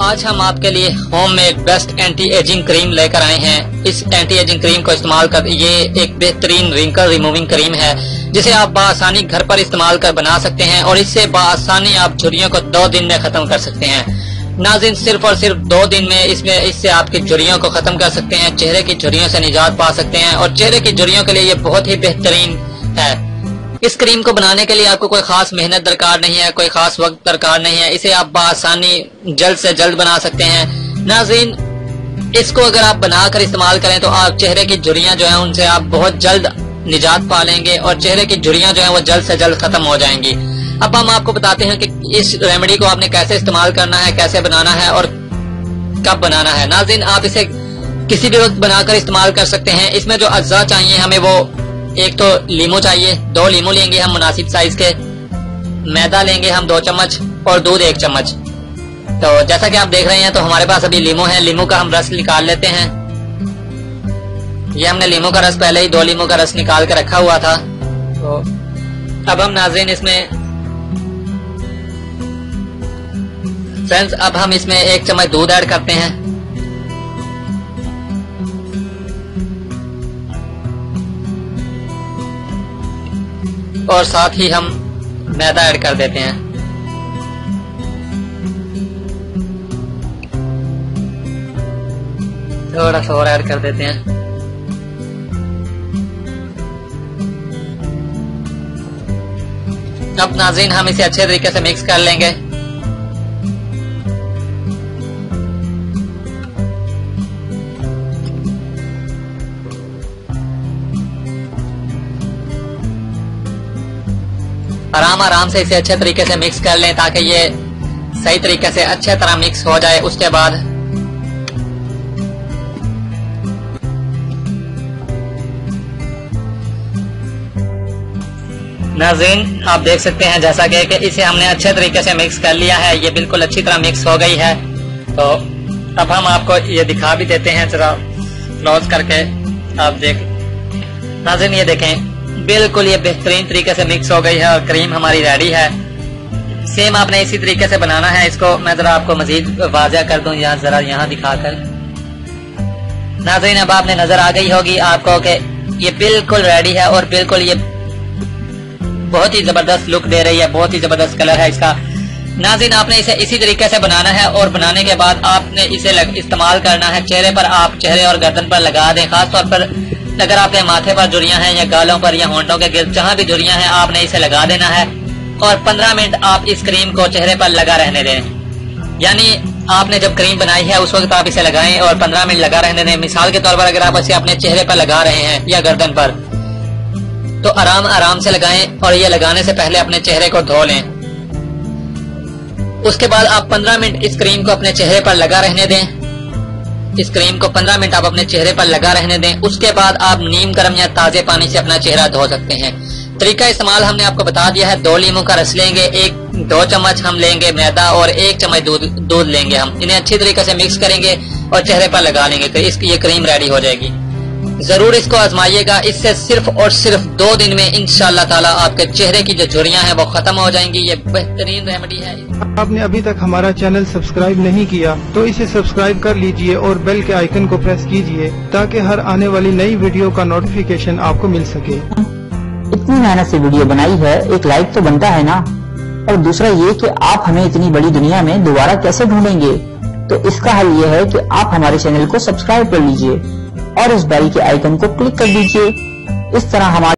आज हम आपके लिए home made best anti ageing cream लेकर आए हैं। इस एंटी एजिंग क्रीम को इस्तेमाल कर ये एक बेहतरीन रिंकल रिमूविंग क्रीम है जिसे आप बासानी घर पर इस्तेमाल कर बना सकते हैं और इससे बासानी आप झुर्रियों को 2 दिन में खत्म कर सकते हैं। नाज़रीन, सिर्फ और सिर्फ 2 दिन में इससे आपकी झुर्रियों को खत्म कर सकते हैं, चेहरे की झुर्रियों से निजात पा सकते हैं और चेहरे की झुर्रियों के लिए ये बहुत ही बेहतरीन है। इस क्रीम को बनाने के लिए आपको कोई खास मेहनत दरकार नहीं है, कोई खास वक्त दरकार नहीं है। इसे आप बासानी जल्द से जल्द बना सकते हैं। नाज़रीन, इसको अगर आप बनाकर इस्तेमाल करें तो आप चेहरे की झुर्रियां जो हैं उनसे आप बहुत जल्द निजात पा लेंगे और चेहरे की झुर्रियां जो हैं वो जल्द से जल्द खत्म हो जाएंगी। अब हम आपको बताते हैं कि इस रेमेडी को आपने कैसे इस्तेमाल करना है, कैसे बनाना है और कब बनाना है। नाज़रीन, आप इसे किसी भी वक्त बनाकर इस्तेमाल कर सकते हैं। इसमें जो अज्जा चाहिए हमें वो एक तो लीमू चाहिए, 2 लीमू लेंगे हम मुनासिब साइज के, मैदा लेंगे हम 2 चम्मच और दूध 1 चम्मच। तो जैसा कि आप देख रहे हैं तो हमारे पास अभी लीमू है, लीमू का हम रस निकाल लेते हैं। ये हमने लीमू का रस पहले ही 2 लीमू का रस निकाल के रखा हुआ था। तो अब हम नाज़रीन इसमें फ्रेंड्स अब हम इसमें 1 चम्मच दूध ऐड करते हैं। और साथ ही हम मैदा ऐड कर देते हैं। थोड़ा सा और ऐड कर देते हैं। अब नाज़रीन हम इसे अच्छे तरीके से मिक्स कर लेंगे। आराम से इसे अच्छे तरीके से मिक्स कर लें ताकि ये सही तरीके से अच्छे तरह मिक्स हो जाए। उसके बाद नाज़रीन आप देख सकते हैं जैसा कि इसे हमने अच्छे तरीके से मिक्स कर लिया है, ये बिल्कुल अच्छी तरह मिक्स हो गई है। तो अब हम आपको ये दिखा भी देते हैं जरा क्लोज करके। आप देख नाज़रीन, ये देखें बिल्कुल ये बेहतरीन तरीके से मिक्स हो गई है और क्रीम हमारी रेडी है। सेम आपने इसी तरीके से बनाना है इसको। मैं जरा आपको मजीद वाज़ह कर दूं, यहाँ जरा यहाँ दिखाकर। नाज़रीन अब आपने नजर आ गई होगी आपको कि ये बिल्कुल रेडी है और बिल्कुल ये बहुत ही जबरदस्त लुक दे रही है, बहुत ही जबरदस्त कलर है इसका। नाज़रीन आपने इसे इसी तरीके से बनाना है और बनाने के बाद आपने इसे इस्तेमाल करना है चेहरे पर। आप चेहरे और गर्दन पर लगा दें, खासतौर पर अगर आपके माथे पर झुर्रियां हैं या गालों पर या होंठों के गिर्द जहां भी झुर्रियां हैं आपने इसे लगा देना है और 15 मिनट आप इस क्रीम को चेहरे पर लगा रहने दें। यानी आपने जब क्रीम बनाई है उस वक्त आप इसे लगाएं और 15 मिनट लगा रहने दें। मिसाल के तौर पर अगर आप इसे अपने चेहरे पर लगा रहे हैं या गर्दन पर तो आराम से लगाएं और ये लगाने से पहले अपने चेहरे को धो लें। उसके बाद आप 15 मिनट इस क्रीम को अपने चेहरे पर लगा रहने दें। इस क्रीम को 15 मिनट आप अपने चेहरे पर लगा रहने दें। उसके बाद आप नीम गर्म या ताजे पानी से अपना चेहरा धो सकते हैं। तरीका इस्तेमाल हमने आपको बता दिया है। 2 लीमू का रस लेंगे, 2 चम्मच हम लेंगे मैदा और 1 चम्मच दूध लेंगे। हम इन्हें अच्छी तरीके से मिक्स करेंगे और चेहरे पर लगा लेंगे तो इसकी ये क्रीम रेडी हो जाएगी। जरूर इसको आजमाइएगा। इससे सिर्फ और सिर्फ 2 दिन में इंशाअल्लाह ताला आपके चेहरे की जो झुर्रियां हैं वो खत्म हो जाएंगी। ये बेहतरीन रेमेडी है। आपने अभी तक हमारा चैनल सब्सक्राइब नहीं किया तो इसे सब्सक्राइब कर लीजिए और बेल के आइकन को प्रेस कीजिए ताकि हर आने वाली नई वीडियो का नोटिफिकेशन आपको मिल सके। इतनी मेहनत से वीडियो बनाई है, एक लाइक तो बनता है ना। और दूसरा ये कि आप हमें इतनी बड़ी दुनिया में दोबारा कैसे ढूंढेंगे, तो इसका हल ये है कि आप हमारे चैनल को सब्सक्राइब कर लीजिए और इस बेल के आइकन को क्लिक कर दीजिए। इस तरह हमारे